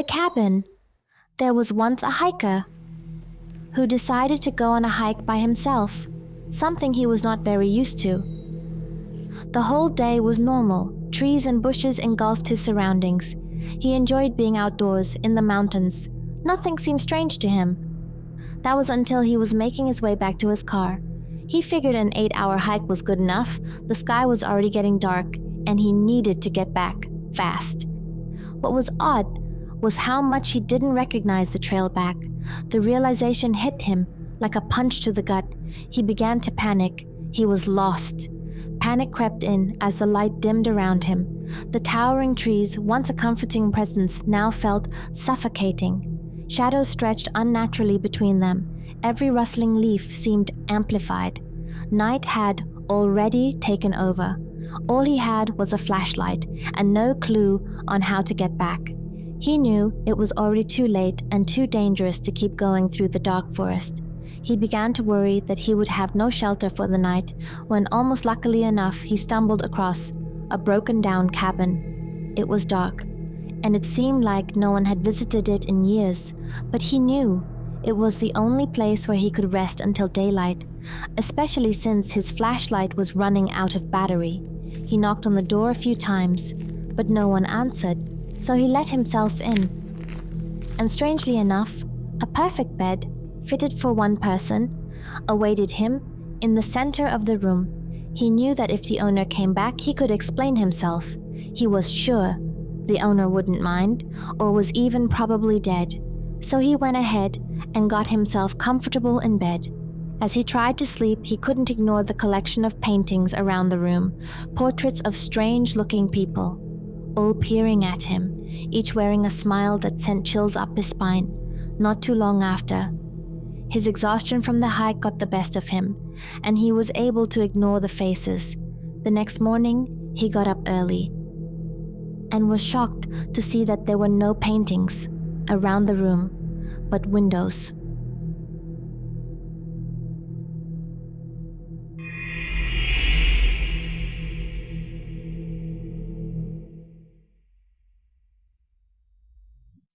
cabin, there was once a hiker who decided to go on a hike by himself, something he was not very used to. The whole day was normal. Trees and bushes engulfed his surroundings. He enjoyed being outdoors in the mountains. Nothing seemed strange to him. That was until he was making his way back to his car. He figured an 8-hour hike was good enough. The sky was already getting dark, and he needed to get back fast. What was odd was how much he didn't recognize the trail back. The realization hit him like a punch to the gut. He began to panic. He was lost. Panic crept in as the light dimmed around him. The towering trees, once a comforting presence, now felt suffocating. Shadows stretched unnaturally between them. Every rustling leaf seemed amplified. Night had already taken over. All he had was a flashlight and no clue on how to get back. He knew it was already too late and too dangerous to keep going through the dark forest. He began to worry that he would have no shelter for the night when, almost luckily enough, he stumbled across a broken-down cabin. It was dark, and it seemed like no one had visited it in years, but he knew it was the only place where he could rest until daylight, especially since his flashlight was running out of battery. He knocked on the door a few times, but no one answered, so he let himself in. And strangely enough, a perfect bed, fitted for one person, awaited him in the center of the room. He knew that if the owner came back, he could explain himself. He was sure the owner wouldn't mind, or was even probably dead. So he went ahead and got himself comfortable in bed. As he tried to sleep, he couldn't ignore the collection of paintings around the room, portraits of strange-looking people, all peering at him, each wearing a smile that sent chills up his spine. Not too long after, his exhaustion from the hike got the best of him, and he was able to ignore the faces. The next morning, he got up early and was shocked to see that there were no paintings around the room, but windows.